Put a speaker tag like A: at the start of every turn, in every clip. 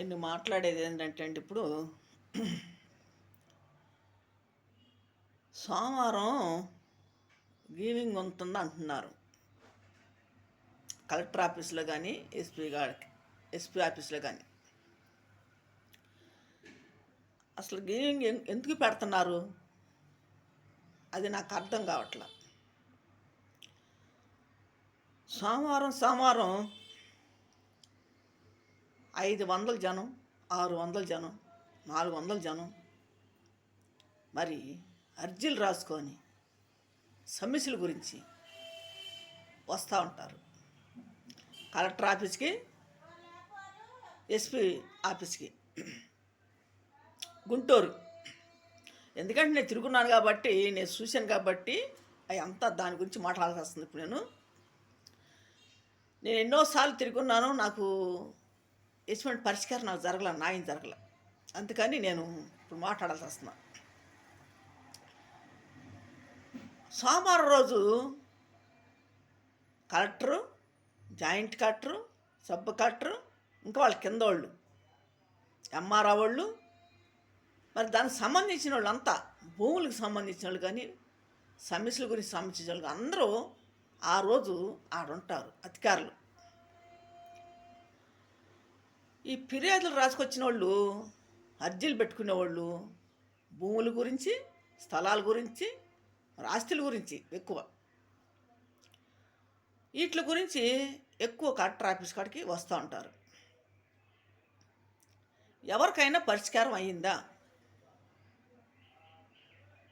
A: నేను మాట్లాడేది ఏంటంటే అండి ఇప్పుడు సోమవారం గీవింగ్ ఉంటుంది అంటున్నారు. కలెక్టర్ ఆఫీస్లో కానీ ఎస్పీ ఆఫీస్లో కానీ అసలు గీవింగ్ ఎందుకు పెడుతున్నారు అది నాకు అర్థం కావట్లా. సోమవారం 500 జనం, 600 జనం, 400 జనం మరి అర్జీలు రాసుకొని సమస్యల గురించి వస్తూ ఉంటారు కలెక్టర్ ఆఫీస్కి, ఎస్పీ ఆఫీస్కి. గుంటూరు ఎందుకంటే నేను తిరుగున్నాను కాబట్టి, నేను చూశాను కాబట్టి అవి అంతా దాని గురించి మాట్లాడాల్సి వస్తుంది. ఇప్పుడు నేను ఎన్నోసార్లు తిరుగున్నాను, నాకు ఎటువంటి పరిష్కారం నాకు జరగల, న్యాయం జరగల. అందుకని నేను ఇప్పుడు మాట్లాడాల్సి వస్తున్నా. సోమవారం రోజు collector, joint collector, sub collector, ఇంకా వాళ్ళ కింద వాళ్ళు, ఎంఆర్ఓ వాళ్ళు, మరి దానికి సంబంధించిన వాళ్ళు అంతా, భూములకు సంబంధించిన వాళ్ళు కానీ, సమస్యల గురించి సంబంధించిన వాళ్ళు అందరూ ఆ రోజు ఆడుంటారు అధికారులు. ఈ ఫిర్యాదులు రాసుకొచ్చిన వాళ్ళు, అర్జీలు పెట్టుకునేవాళ్ళు భూముల గురించి, స్థలాల గురించి, ఆస్తుల గురించి ఎక్కువ, వీటి గురించి ఎక్కువ కలెక్టర్ ఆఫీస్ కాడికి వస్తూ ఉంటారు. ఎవరికైనా పరిష్కారం అయ్యిందా?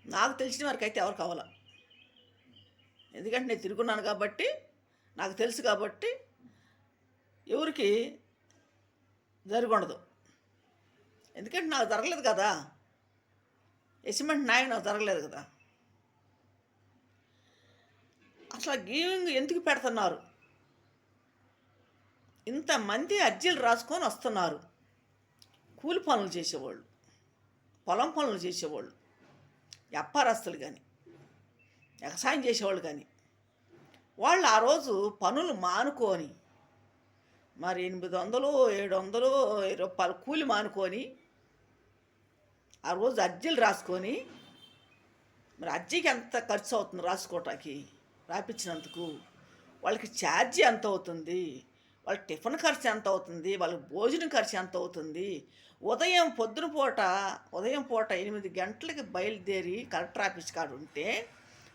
A: నాకు తెలిసిన వరకు అయితే ఎవరు కావాలా, ఎందుకంటే నేను తిరుగున్నాను కాబట్టి, నాకు తెలుసు కాబట్టి ఎవరికి జరగఉండదు. ఎందుకంటే నాకు జరగలేదు కదా, ఎస్టిమేట్ న్యాయం నాకు జరగలేదు కదా. అసలు గీవింగ్ ఎందుకు పెడుతున్నారు? ఇంతమంది అర్జీలు రాసుకొని వస్తున్నారు. కూలి పనులు చేసేవాళ్ళు, పొలం పనులు చేసేవాళ్ళు, వ్యాపారస్తులు కానీ, వ్యవసాయం చేసేవాళ్ళు కానీ, వాళ్ళు ఆ రోజు పనులు మానుకొని మరి 800 700 రూపాయలు కూలి మానుకొని ఆ రోజు అర్జీలు రాసుకొని, మరి అర్జీకి ఎంత ఖర్చు అవుతుంది రాసుకోవటానికి, రాపించినందుకు వాళ్ళకి ఛార్జీ ఎంత అవుతుంది, వాళ్ళ టిఫిన్ ఖర్చు ఎంత అవుతుంది, వాళ్ళకి భోజనం ఖర్చు ఎంత అవుతుంది. ఉదయం పూట 8 గంటలకి బయలుదేరి కలెక్టర్ ఆఫీస్ కాడ ఉంటే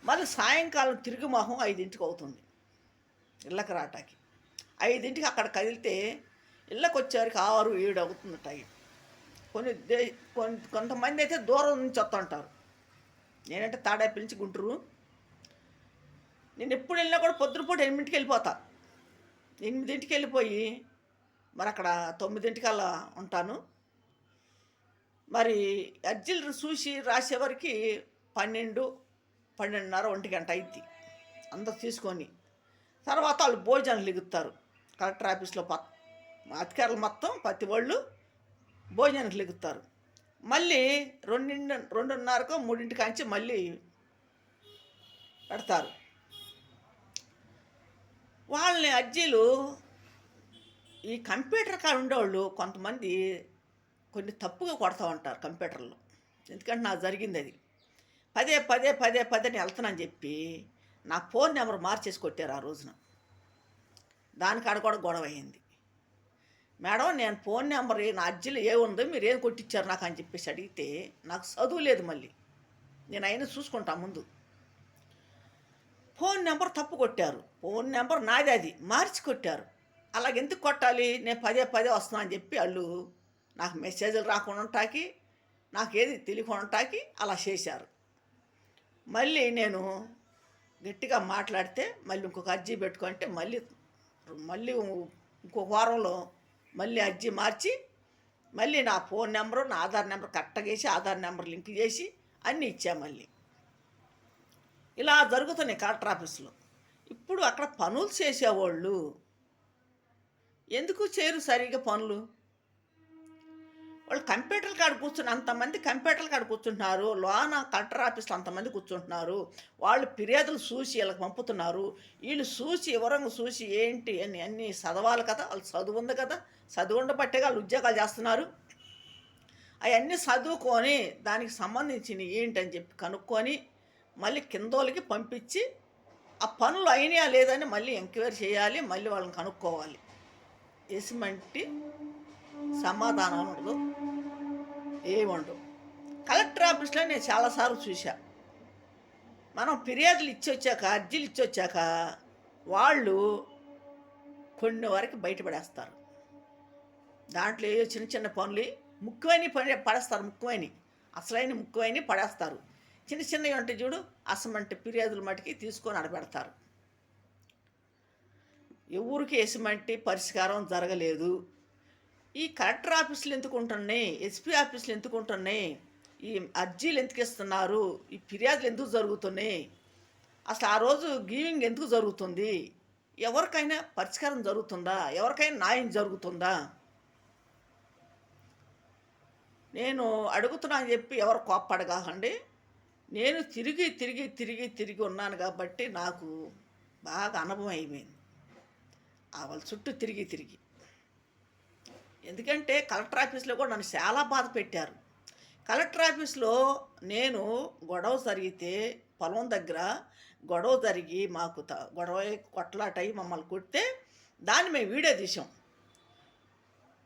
A: మళ్ళీ సాయంకాలం తిరిగి మొహం 5ంటికి అవుతుంది ఇళ్ళకి రావటానికి. 5ంటికి అక్కడ కదిలితే ఇళ్ళకి వచ్చేవారికి 6 7 అవుతుంది టైం. కొంతమంది అయితే దూరం నుంచి వస్తుంటారు. నేనంటే తాడేపల్లి నుంచి గుంటూరు. నేను ఎప్పుడు వెళ్ళినా కూడా పొద్దునపూట 8ంటికి వెళ్ళిపోతా. 8ంటికి వెళ్ళిపోయి మరి అక్కడ 9ంటికల్లా ఉంటాను. మరి అర్జీలు చూసి రాసేవారికి 12, 12:30, 1 గంట అయింది అందరు తీసుకొని. తర్వాత వాళ్ళు భోజనాలు లెగుతారు కలెక్టర్ ఆఫీస్లో. అధికారులు మొత్తం ప్రతి వాళ్ళు భోజనానికి లెగుతారు. మళ్ళీ 2:30కో 3ంటికి కాంచి మళ్ళీ పెడతారు. వాళ్ళని అర్జీలు ఈ కంప్యూటర్ కాడ ఉండేవాళ్ళు కొంతమంది కొన్ని తప్పుగా కొడతా ఉంటారు కంప్యూటర్లో. ఎందుకంటే నాకు జరిగింది అది. పదే వెళ్తానని చెప్పి నా ఫోన్ నెంబర్ మార్చేసి కొట్టారు ఆ రోజున. దానికాడ కూడా గొడవ అయింది. మేడం, నేను ఫోన్ నెంబర్ నా అర్జీలు ఏముందో మీరు ఏం కొట్టించారు నాకు అని చెప్పేసి అడిగితే, నాకు చదువు లేదు, మళ్ళీ నేను అయినా చూసుకుంటా ముందు. ఫోన్ నెంబర్ తప్పు కొట్టారు, ఫోన్ నెంబర్ నాది, అది మార్చి కొట్టారు. అలాగెందుకు కొట్టాలి? నేను పదే వస్తున్నా అని చెప్పి వాళ్ళు నాకు మెసేజ్లు రాకుండా ఉంటాకి, నాకేది తెలియకుండా ఉంటాకి అలా చేశారు. మళ్ళీ నేను గట్టిగా మాట్లాడితే మళ్ళీ ఇంకొక అర్జీ పెట్టుకుంటే మళ్ళీ ఇంకొక వారంలో మళ్ళీ అర్జీ మార్చి మళ్ళీ నా ఫోన్ నెంబరు, నా ఆధార్ నెంబర్ కరెక్ట్గా వేసి ఆధార్ నెంబర్ లింక్ చేసి అన్నీ ఇచ్చా. మళ్ళీ ఇలా జరుగుతున్నాయి కలెక్టర్ ఆఫీస్లో. ఇప్పుడు అక్కడ పనులు చేసేవాళ్ళు ఎందుకు చేయరు సరిగా పనులు? వాళ్ళు కంప్యూటర్ కాడ కూర్చుని అంతమంది కంప్యూటర్ కాడ కూర్చుంటున్నారు. లోన కలెక్టర్ ఆఫీస్‌లో అంతమంది కూర్చుంటున్నారు. వాళ్ళు ఫిర్యాదులు చూసి ఈళ్ళకి పంపుతున్నారు. ఈళ్ళు చూసి వివరంగా చూసి ఏంటి అని అన్నీ చదవాలి కదా! ఆళ్ళు చదువుంది కదా! చదువుండబట్టే ఆళ్ళు ఉద్యోగాలు చేస్తున్నారు. అయన్నీ చదువుకొని దానికి సంబంధించినయి ఏంటని చెప్పి కనుక్కొని మళ్ళీ కిందోళ్ళకి పంపించి ఆ పనులు అయినాయా లేదని మళ్ళీ ఎంక్వైరీ చేయాలి. మళ్ళీ వాళ్ళని కనుక్కోవాలి. ఎసుమంటి సమాధానాలు ఉండదు. ఏముండవు. కలెక్టర్ ఆఫీస్‌లో నేను చాలా సార్లు చూసా. మనం ఫిర్యాదులు ఇచ్చొచ్చాక, అర్జీలు ఇచ్చొచ్చాక వాళ్ళు కొన్ని వరకు బయటపడేస్తారు. దాంట్లో ఏయో చిన్న చిన్న పనులు ముఖ్యమైనవి పడేస్తారు. ముఖ్యమైనవి అసలైన ముఖ్యమైనవి పడేస్తారు. చిన్న చిన్నవి ఉంటాయి చూడు, అసమంటి ఫిర్యాదుల మటుకి తీసుకొని ఆడబెడతారు. ఎవరికి ఎసుమంటి పరిష్కారం జరగలేదు. ఈ కలెక్టర్ ఆఫీసులు ఎందుకు ఉంటున్నాయి, ఎస్పీ ఆఫీసులు ఎందుకు ఉంటున్నాయి, ఈ అర్జీలు ఎందుకు ఇస్తున్నారు, ఈ ఫిర్యాదులు ఎందుకు జరుగుతున్నాయి, అసలు ఆ రోజు గీవింగ్ ఎందుకు జరుగుతుంది, ఎవరికైనా పరిష్కారం జరుగుతుందా, ఎవరికైనా న్యాయం జరుగుతుందా? నేను అడుగుతున్నా అని చెప్పి ఎవరు కోప్పడగాకండి. నేను తిరిగి తిరిగి తిరిగి తిరిగి ఉన్నాను కాబట్టి నాకు బాగా అనుభవం అయిపోయింది వాళ్ళ చుట్టూ తిరిగి తిరిగి. ఎందుకంటే కలెక్టర్ ఆఫీస్లో కూడా నన్ను చాలా బాధ పెట్టారు. కలెక్టర్ ఆఫీస్లో నేను గొడవ జరిగితే పొలం దగ్గర గొడవ జరిగి మాకు గొడవ కొట్లాటయి మమ్మల్ని కొడితే దాన్ని మేము వీడియో తీసాం.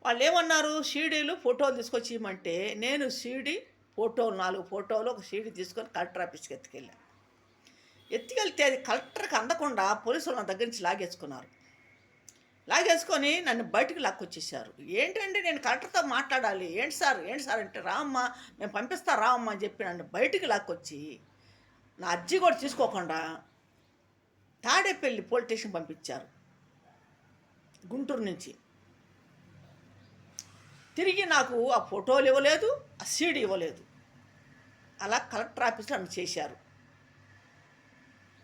A: వాళ్ళు ఏమన్నారు, సీడీలు ఫోటోలు తీసుకొచ్చి ఇవ్వమంటే నేను సీడీ ఫోటోలు 4 ఫోటోలు ఒక సీడీ తీసుకొని కలెక్టర్ ఆఫీస్కి ఎత్తుకెళ్తే అది కలెక్టర్కి అందకుండా పోలీసులు నా దగ్గర నుంచి లాగేసుకొని నన్ను బయటికి లాక్కొచ్చేసారు. ఏంటంటే నేను కలెక్టర్తో మాట్లాడాలి, ఏంటి సార్ అంటే రామ్మా మేము పంపిస్తా రామ్మా అని చెప్పి నన్ను బయటికి లాక్కొచ్చి నా అర్జీ కూడా తీసుకోకుండా తాడేపల్లి పోలీస్ స్టేషన్ పంపించారు గుంటూరు నుంచి. తిరిగి నాకు ఆ ఫోటోలు ఇవ్వలేదు, ఆ సీడీ ఇవ్వలేదు. అలా కలెక్టర్ ఆఫీస్లో నన్ను చేశారు.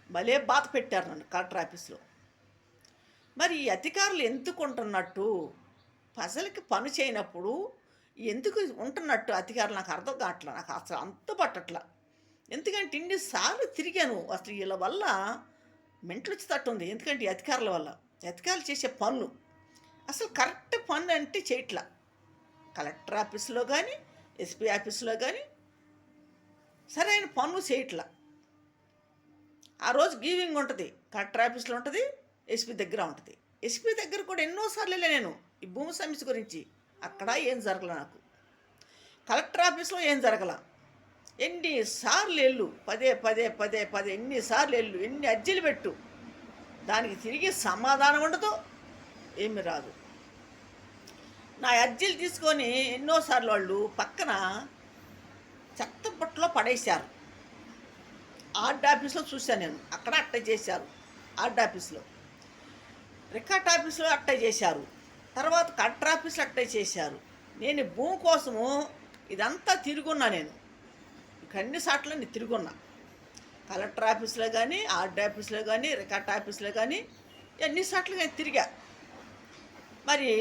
A: భలే బాధ పెట్టారు నన్ను కలెక్టర్ ఆఫీస్లో. మరి ఈ అధికారులు ఎందుకు ఉంటున్నట్టు, ప్రజలకి పని చేయనప్పుడు ఎందుకు ఉంటున్నట్టు అధికారులు నాకు అర్థం కావట్లా, నాకు అసలు అంత పట్టట్లా. ఎందుకంటే ఇన్నిసార్లు తిరిగాను, అసలు వీళ్ళ వల్ల మెంటలు వచ్చేటట్టుంది. ఎందుకంటే ఈ అధికారుల వల్ల అధికారులు చేసే పనులు అసలు కరెక్ట్ పనులు అంటే చేయట్లా. కలెక్టర్ ఆఫీస్లో కానీ ఎస్పీ ఆఫీస్లో కానీ సరైన పనులు చేయట్లా. ఆ రోజు గీవింగ్ ఉంటుంది, కలెక్టర్ ఆఫీస్లో ఉంటుంది, ఎస్పీ దగ్గర ఉంటుంది. ఎస్పీ దగ్గర కూడా ఎన్నోసార్లు వెళ్ళా నేను ఈ భూమి సమస్య గురించి. అక్కడ ఏం జరగల నాకు. కలెక్టర్ ఆఫీస్లో ఏం జరగల. ఎన్నిసార్లు వెళ్ళు, పదే ఎన్నిసార్లు వెళ్ళు, ఎన్ని అర్జీలు పెట్టు, దానికి తిరిగి సమాధానం ఉండదు, ఏమి రాదు. నా అర్జీలు తీసుకొని ఎన్నోసార్లు వాళ్ళు పక్కన చెత్త బుట్టలో పడేశారు. ఆర్డ్ ఆఫీస్లో చూశాను నేను, అక్కడ అట్ట చేశారు. ఆర్డ్ ఆఫీస్లో, రికార్డ్ ఆఫీస్లో అట్టే చేశారు, తర్వాత కలెక్టర్ ఆఫీస్లో అట్టే చేశారు. నేను భూమి కోసము ఇదంతా తిరుగున్నా. నేను ఇక అన్ని సార్లు నేను తిరుగున్నా. కలెక్టర్ ఆఫీస్లో కానీ ఆర్డ్ ఆఫీస్లో కానీ రికార్డ్ ఆఫీస్లో కానీ ఎన్నిసార్లు నేను తిరిగా. మరి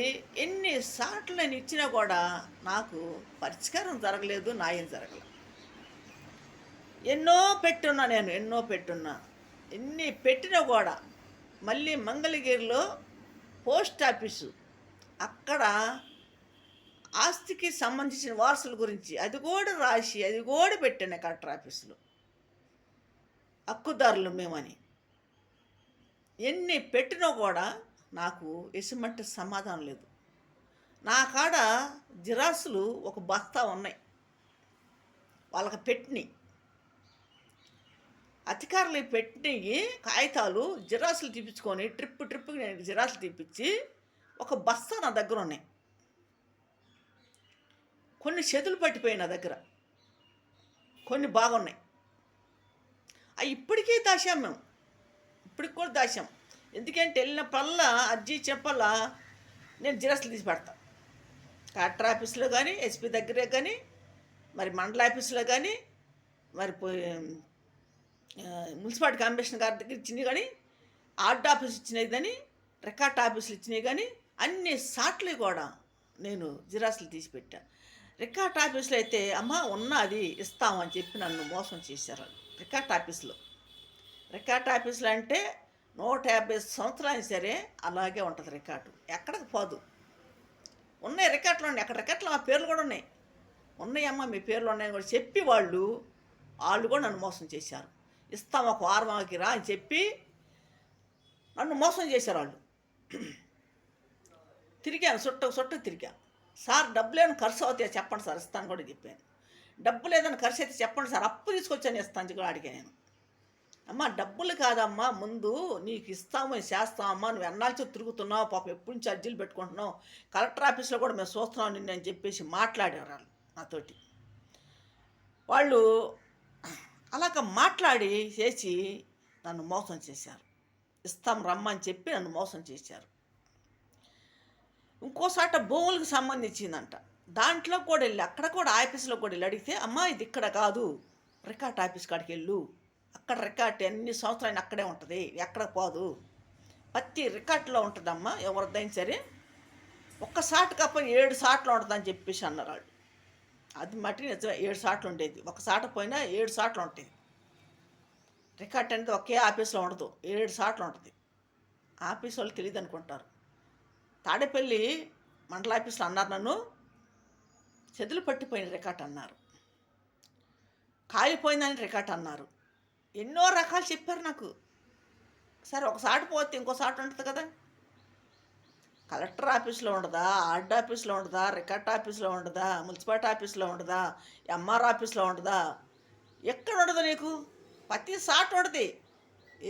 A: ఎన్నిసార్లు నేను ఇచ్చినా కూడా నాకు పరిష్కారం జరగలేదు, న్యాయం జరగలేదు. ఎన్నో పెట్టున్నా, ఎన్ని పెట్టినా కూడా మళ్ళీ మంగళగిరిలో పోస్ట్ ఆఫీసు, అక్కడ ఆస్తికి సంబంధించిన వారసుల గురించి అది కూడా రాసి అది కూడా పెట్టాను కలెక్టర్ ఆఫీసులో. హక్కుదారులు మేమని ఎన్ని పెట్టినా కూడా నాకు ఎసుమంటే సమాధానం లేదు. నా కాడ జిరాసులు ఒక బస్తా ఉన్నాయి, వాళ్ళకి పెట్టినవి అధికారులు పెట్టినవి కాగితాలు జిరాసులు తీపించుకొని ట్రిప్కి నేను జిరాసులు తీపించి ఒక బస్తా నా దగ్గర ఉన్నాయి. కొన్ని చేతులు పట్టిపోయి నా దగ్గర, కొన్ని బాగున్నాయి. అవి ఇప్పటికీ దాచాం మేము, ఇప్పటికి కూడా దాచాం. ఎందుకంటే వెళ్ళినప్పుడల్లా అర్జీ చెప్పల్లా నేను జిరాసులు తీసి పెడతా. కలెక్టర్ ఆఫీస్లో కానీ ఎస్పీ దగ్గరే కానీ మరి మండల ఆఫీస్లో కానీ మరి మున్సిపాలిటీ కమిషనర్ గారి దగ్గర ఇచ్చినవి కానీ ఆర్డ్ ఆఫీస్ ఇచ్చినవి కానీ రికార్డ్ ఆఫీసులు ఇచ్చినవి కానీ అన్ని సార్లు కూడా నేను జిరాసులు తీసి పెట్టా. రికార్డ్ ఆఫీస్లో అయితే అమ్మ ఉన్నది ఇస్తామని చెప్పి నన్ను మోసం చేశారు వాళ్ళు. రికార్డ్ ఆఫీస్లో. రికార్డ్ ఆఫీస్లో అంటే 150 సంవత్సరాలు సరే అలాగే ఉంటుంది రికార్డు, ఎక్కడికి పోదు. ఉన్నాయి రికార్డులు ఉన్నాయి, అక్కడ రికార్డులు మా పేర్లు కూడా ఉన్నాయి. ఉన్నాయమ్మా మీ పేర్లు ఉన్నాయని కూడా చెప్పి వాళ్ళు కూడా నన్ను మోసం చేశారు. ఇస్తాం ఒక వారంకి రా అని చెప్పి నన్ను మోసం చేశారు వాళ్ళు. తిరిగాను, చుట్టూ తిరిగాను. సార్ డబ్బులు ఏమైనా ఖర్చు అవుతాయో చెప్పండి సార్, ఇస్తాను కూడా చెప్పాను. డబ్బులు ఏదైనా ఖర్చు అయితే చెప్పండి సార్, అప్పు తీసుకొచ్చాను ఇస్తాను కూడా అడిగాను నేను. అమ్మ డబ్బులు కాదమ్మా, ముందు నీకు ఇస్తాము చేస్తామమ్మా, నువ్వు ఎన్నాళ్ళతో తిరుగుతున్నావు, పాపం ఎప్పుడు నుంచి అర్జీలు పెట్టుకుంటున్నావు, కలెక్టర్ ఆఫీస్లో కూడా మేము చూస్తున్నాం నిన్ను అని చెప్పేసి మాట్లాడారు వాళ్ళు నాతోటి. వాళ్ళు అలాగ మాట్లాడి చేసి నన్ను మోసం చేశారు. ఇస్తాం రమ్మని చెప్పి నన్ను మోసం చేశారు. ఇంకోసాట భూములకు సంబంధించిందంట, దాంట్లో కూడా వెళ్ళి అక్కడ కూడా ఆఫీసులో కూడా వెళ్ళి అడిగితే అమ్మా ఇది ఇక్కడ కాదు, రికార్డ్ ఆఫీస్ కాడికి వెళ్ళు, అక్కడ రికార్డ్ ఎన్ని సంవత్సరాలు అక్కడే ఉంటుంది, ఎక్కడ పోదు, ప్రతి రికార్డులో ఉంటుందమ్మా ఎవరిదైనా సరే, ఒక్కసారి కాకపోతే 7 సార్లు ఉంటుందని చెప్పేసి అన్నారు వాళ్ళు. అది మట్టి నిజమే, 7 సార్లు ఉండేది, ఒక సాట పోయినా 7 సార్లు ఉంటాయి. రికార్డ్ అనేది ఒకే ఆఫీస్లో ఉండదు, 7 సార్లు ఉంటుంది. ఆఫీస్ వాళ్ళు తెలియదు అనుకుంటారు. తాడేపల్లి మండల ఆఫీస్లో అన్నారు నన్ను, చెదులు పట్టిపోయిన రికార్డ్ అన్నారు, కాలిపోయిందని రికార్డ్ అన్నారు, ఎన్నో రకాలు చెప్పారు నాకు. సరే ఒకసారి పోతే ఇంకోసారి ఉంటుంది కదా, కలెక్టర్ ఆఫీస్లో ఉండదా, ఆర్డ్ ఆఫీస్లో ఉండదా, రికార్డ్ ఆఫీస్లో ఉండదా, మున్సిపాలిటీ ఆఫీస్లో ఉండదా, ఎంఆర్ ఆఫీస్లో ఉండదా, ఎక్కడ ఉండదు నీకు? ప్రతి సాట్ ఉంటుంది.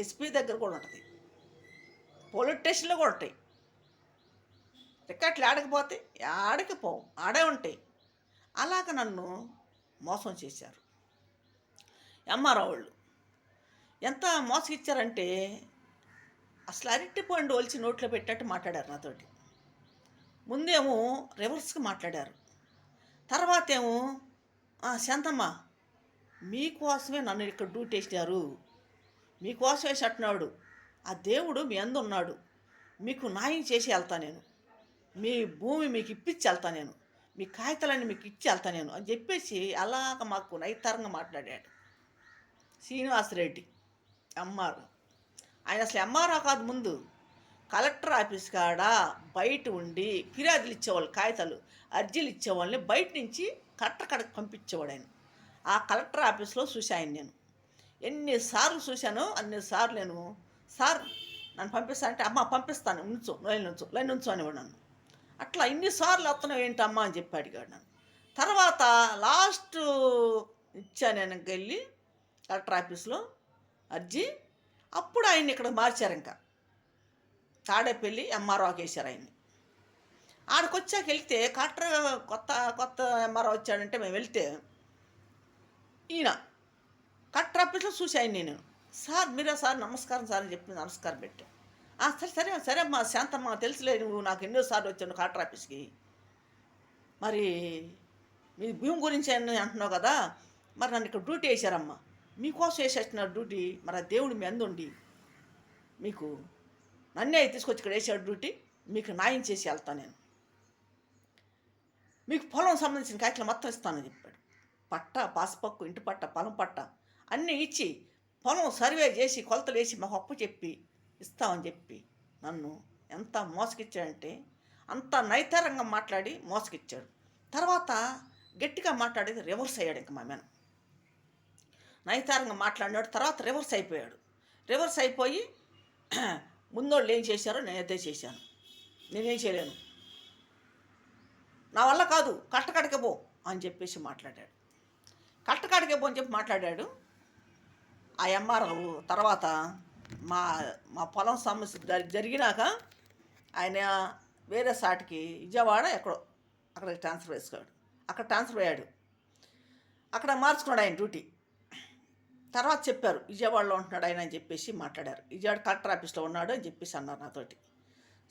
A: ఎస్పీ దగ్గర కూడా ఉంటుంది, పోలీస్ స్టేషన్లో కూడా ఉంటాయి. రికార్డులు ఆడకపోతే ఆడకి పోవు, ఆడే ఉంటాయి. అలాగ నన్ను మోసం చేశారు ఎంఆర్ఓ వాళ్ళు. ఎంత మోసగిచ్చారంటే అసలు అరటి పండు ఒలిచి నోట్లో పెట్టినట్టు మాట్లాడారు నాతోటి. ముందేమో రివర్స్కి మాట్లాడారు, తర్వాత ఏమో శాంతమ్మ మీకోసమే నన్ను ఇక్కడ డ్యూటీ వేసినారు, మీకోసమే చట్టినాడు, ఆ దేవుడు మీ అందు ఉన్నాడు, మీకు న్యాయం చేసి వెళ్తా నేను, మీ భూమి మీకు ఇప్పించి వెళ్తా నేను, మీ కాగితాలన్నీ మీకు ఇచ్చి వెళ్తా నేను అని చెప్పేసి అలాగ మాకు నైతరంగా మాట్లాడాడు శ్రీనివాసరెడ్డి ఎంఆర్. ఆయన అసలు ఎంఆర్ఓ కాదు, ముందు కలెక్టర్ ఆఫీస్ కాడ బయట ఉండి ఫిర్యాదులు ఇచ్చేవాళ్ళు, కాగితాలు అర్జీలు ఇచ్చేవాళ్ళని బయట నుంచి కలెక్టర్ కాడకి పంపించేవాడు ఆయన. ఆ కలెక్టర్ ఆఫీస్లో చూశాను నేను, ఎన్నిసార్లు చూశాను అన్నిసార్లు నేను, సార్ నన్ను పంపిస్తా అంటే అమ్మ పంపిస్తాను నుంచో లైన్ నుంచో అనేవాడు నన్ను. అట్లా ఇన్నిసార్లు వస్తున్నావు ఏంటమ్మా అని చెప్పి అడిగాడు నన్ను. తర్వాత లాస్ట్ ఇచ్చాను నేను వెళ్ళి కలెక్టర్ ఆఫీస్లో అర్జీ, అప్పుడు ఆయన్ని ఇక్కడ మార్చారు, ఇంకా తాడేపల్లి ఎంఆర్ఓకి వేశారు ఆయన్ని. ఆడికొచ్చాక వెళ్తే కలెక్టర్ కొత్త ఎంఆర్ఓ వచ్చాడంటే మేము వెళ్తే ఈయన కలెక్టర్ ఆఫీస్లో చూశాను నేను, సార్ మీరే సార్ నమస్కారం సార్ అని చెప్పి నమస్కారం పెట్టాను. సరే అమ్మా శాంతమ్మ తెలుసులే, నువ్వు నాకు ఎన్నోసార్లు వచ్చాను కలెక్టర్ ఆఫీస్కి, మరి మీ భూమి గురించి అని అంటున్నావు కదా, మరి నన్ను ఇక్కడ డ్యూటీ వేశారమ్మా, మీకోసం వేసేస్తున్నారు డ్యూటీ, మరి ఆ దేవుడు మీ అందుండి మీకు నన్నే తీసుకొచ్చి ఇక్కడ వేసాడు డ్యూటీ, మీకు న్యాయం చేసి వెళ్తాను నేను, మీకు పొలం సంబంధించిన కాగితాలు మొత్తం ఇస్తానని చెప్పాడు. పట్ట, పాస్బుక్, ఇంటి పట్ట, పొలం పట్ట అన్నీ ఇచ్చి పొలం సర్వే చేసి కొలతలు వేసి మాకు అప్పు చెప్పి ఇస్తామని చెప్పి నన్ను ఎంత మోసగిచ్చాడంటే అంత నైతరంగా మాట్లాడి మోసగిచ్చాడు. తర్వాత గట్టిగా మాట్లాడేది రివర్స్ అయ్యాడు. ఇంకా మా మేన నైతరంగా మాట్లాడినాడు, తర్వాత రివర్స్ అయిపోయాడు. రివర్స్ అయిపోయి ముందోళ్ళు ఏం చేశారో నేనైతే చేశాను, నేనేం చేయలేను, నా వల్ల కాదు, కట్టకడికే పో అని చెప్పేసి మాట్లాడాడు. కట్టకడికే పో అని చెప్పి మాట్లాడాడు. ఆ ఎంఆర్ఓ తర్వాత మా పొలం సమస్య జరిగినాక ఆయన వేరే సాటికి విజయవాడ ఎక్కడో అక్కడికి ట్రాన్స్ఫర్ వేసుకోడు, అక్కడ ట్రాన్స్ఫర్ అయ్యాడు, అక్కడ మార్చుకున్నాడు ఆయన డ్యూటీ. తర్వాత చెప్పారు విజయవాడలో ఉంటున్నాడు ఆయన అని చెప్పేసి మాట్లాడారు, విజయవాడ కలెక్టర్ ఆఫీస్లో ఉన్నాడు అని చెప్పేసి అన్నారు నాతోటి.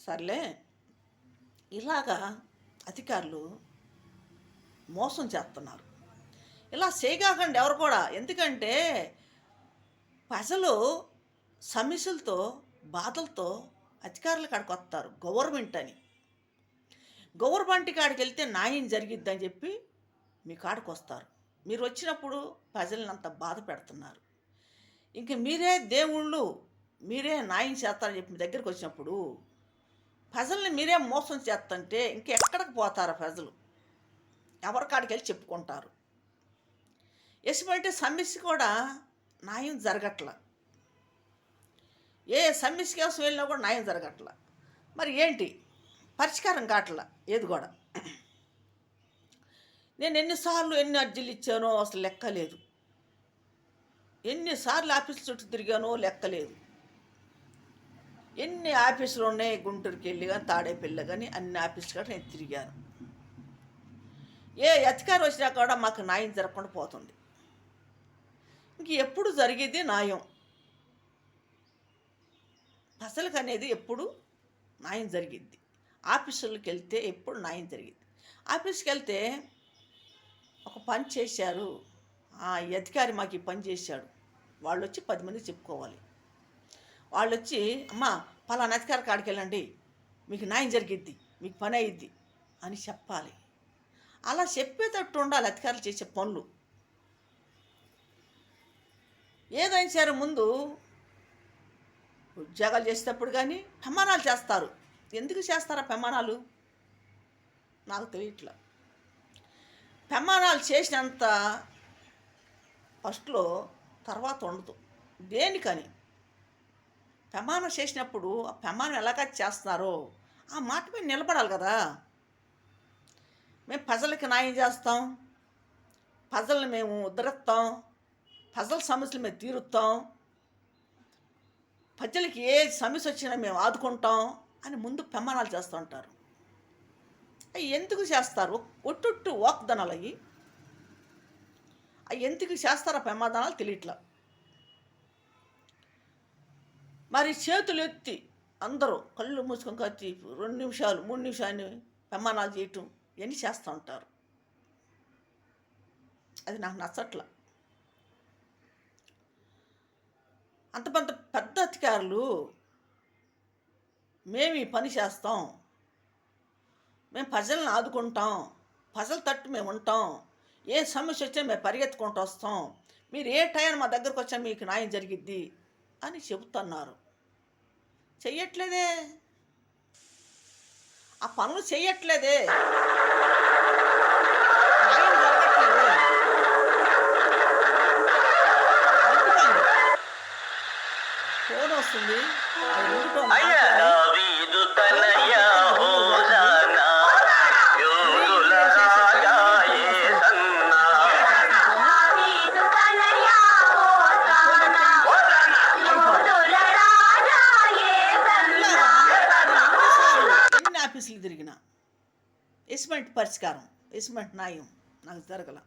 A: సర్లే, ఇలాగా అధికారులు మోసం చేస్తున్నారు. ఇలా చేయగాకండి ఎవరు కూడా, ఎందుకంటే ప్రజలు సమస్యలతో బాధలతో అధికారుల కాడికి వస్తారు, గవర్నమెంట్ కాడికి వెళ్తే న్యాయం జరిగిద్దని చెప్పి మీ కాడికి వస్తారు. మీరు వచ్చినప్పుడు ప్రజల్ని అంత బాధ పెడుతున్నారు. ఇంక మీరే దేవుళ్ళు, మీరే న్యాయం చేస్తారని చెప్పి మీ దగ్గరికి వచ్చినప్పుడు ప్రజల్ని మీరే మోసం చేస్తుంటే ఇంకెక్కడికి పోతారు ప్రజలు? ఎవరి కాడికి వెళ్ళి చెప్పుకుంటారు? ఎటువంటి సమస్య కూడా న్యాయం జరగట్ల. ఏ సమస్య కోసం వెళ్ళినా కూడా న్యాయం జరగట్ల. మరి ఏంటి పరిష్కారం కావట్ల ఏది కూడా. నేను ఎన్ని అర్జీలు ఇచ్చానో అసలు లెక్కలేదు. ఎన్నిసార్లు ఆఫీసుల చుట్టూ తిరిగానో లెక్కలేదు. ఎన్ని ఆఫీసులు ఉన్నాయి, గుంటూరుకి వెళ్ళి కానీ తాడేపల్లి కానీ అన్ని ఆఫీసులు కూడా నేను తిరిగాను. ఏ అధికారం వచ్చినా కూడా మాకు న్యాయం జరగకుండా పోతుంది. ఇంక ఎప్పుడు జరిగేది న్యాయం, ప్రజలకు అనేది ఎప్పుడు న్యాయం జరిగిద్ది. ఆఫీసులకు వెళ్తే ఎప్పుడు న్యాయం జరిగిద్ది. ఆఫీస్కి వెళ్తే ఒక పని చేశారు, ఈ అధికారి మాకు ఈ పని చేశాడు, వాళ్ళు వచ్చి 10 మందికి చెప్పుకోవాలి. వాళ్ళు వచ్చి అమ్మ పలానా అధికారి కాడికి వెళ్ళండి, మీకు న్యాయం జరిగిద్ది, మీకు పని అయ్యిద్ది అని చెప్పాలి. అలా చెప్పేటట్టు ఉండాలి అధికారులు చేసే పనులు. ఏదైనా సరే ముందు ఉద్యోగాలు చేసేటప్పుడు కానీ ప్రమాణాలు చేస్తారు. ఎందుకు చేస్తారా ప్రమాణాలు నాకు తెలియట్లా. ప్రమాణాలు చేసినంత ఫస్ట్లో తర్వాత ఉండదు. దేనికని ప్రమాణం చేసినప్పుడు ఆ ప్రమాణం ఎలాగ చేస్తున్నారో ఆ మాట మీద నిలబడాలి కదా. మేము ప్రజలకి న్యాయం చేస్తాం, ప్రజల్ని మేము ఉద్ధరిస్తాం, ప్రజల సమస్యలు మేము తీరుస్తాం, ప్రజలకి ఏ సమస్య వచ్చినా మేము ఆదుకుంటాం అని ముందు ప్రమాణాలు చేస్తూ ఉంటారు. అవి ఎందుకు చేస్తారు? ఒట్టొట్టు వాగ్దానాలు అవి ఎందుకు చేస్తారో ప్రమాదానాలు తెలియట్లా. మరి చేతులు ఎత్తి అందరూ కళ్ళు మూసుకొని కత్తి 2 నిమిషాలు 3 నిమిషాలు ప్రమాణాలు చేయటం ఇవన్నీ చేస్తూ ఉంటారు. అది నాకు నచ్చట్ల. అంత పెద్ద అధికారులు మేము ఈ పని చేస్తాం, మేము ప్రజలను ఆదుకుంటాం, ప్రజల తట్టు మేము ఉంటాం, ఏ సమస్య వచ్చినా మేము పరిగెత్తుకుంటూ వస్తాం, మీరు ఏ టైం మా దగ్గరకు వచ్చా మీకు న్యాయం జరిగిద్ది అని చెబుతున్నారు. చెయ్యట్లేదే, ఆ పనులు చెయ్యట్లేదే, న్యాయం జరగట్లేదే. ఫోన్ వస్తుంది, అది రింగ్‌టోన్ ఎన్ని ఆఫీసులు తిరిగినా ఎస్మెంట్ పరిష్కారం, ఎస్మెంట్ న్యాయం నాకు జరగల.